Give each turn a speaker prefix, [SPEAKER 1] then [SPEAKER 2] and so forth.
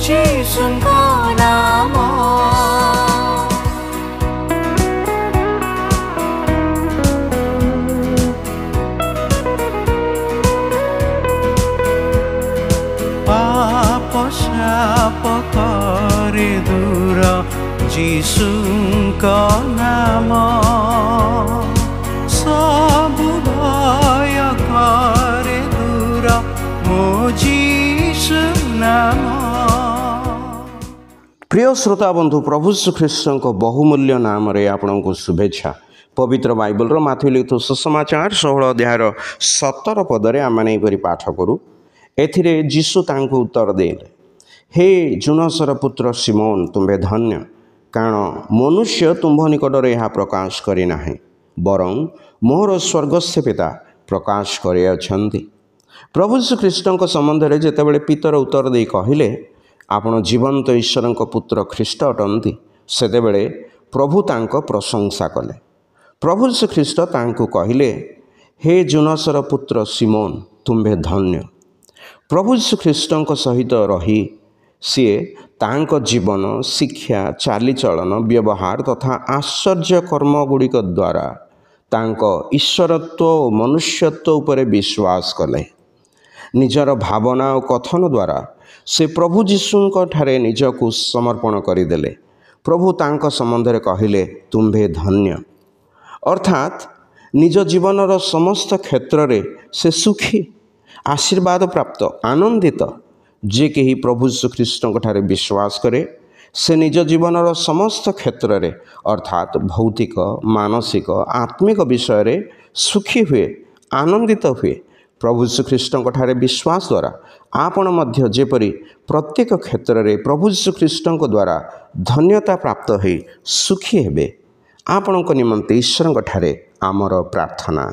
[SPEAKER 1] जीशुको नाम पाप शाप करे दूर जीशुको नाम सबु भय करे दूर मो जीशु नाम।
[SPEAKER 2] प्रिय श्रोता बंधु प्रभु श्रीकृष्ण को बहुमूल्य नाम रे आपन को शुभेच्छा। पवित्र बाइबल रो माथि लिखित सुसमाचार 16 अध्याय 17 पदरे आमने परि पाठ करू। एथिरे जीशु तांको उत्तर देले, हे जुनसर पुत्र सिमोन तुम्भे धन्य, कारण मनुष्य तुम्भ निकटरे यह प्रकाश करि नाही, बरं मोर स्वर्गस्थ पिता प्रकाश करे अछंती। प्रभु श्रीकृष्ण संबंध में जेतेबेले पितर उत्तर दे कहिले आपण जीवंत ईश्वर पुत्र ख्रीष्ट अटंती, सेतेबेले प्रभु तांको प्रशंसा कले। प्रभु श्रीकृष्ण तांको कहिले, हे जुनसर पुत्र सिमोन तुम्भे धन्य। प्रभु श्रीकृष्ण सहित रही सी तांको जीवन शिक्षा चालीचलन व्यवहार तथा आश्चर्य कर्म गुड़िक द्वारा तांको ईश्वरत्व और मनुष्यत्व उपरे विश्वास कले। निजर भावना और कथन द्वारा से प्रभु जीशुଙ୍କ ठारे निजको समर्पण करदेले। प्रभु तांको संबंध में कहिले तुम्भे धन्य, अर्थात निज जीवनर समस्त क्षेत्र में से सुखी आशीर्वाद प्राप्त आनंदित जे कहीं प्रभु श्रीकृष्ण ठारे विश्वास करे से निज जीवनर समस्त क्षेत्र में अर्थात भौतिक मानसिक आत्मिक विषय रे सुखी हुए आनंदित हुए। प्रभु श्रीकृष्ण ठारे विश्वास द्वारा आपण मध्य जेपरी प्रत्येक क्षेत्र में प्रभु श्रीकृष्ण द्वारा धन्यता प्राप्त हो सुखी हेबे, आपण निमंते ईश्वर ठारे आमर प्रार्थना।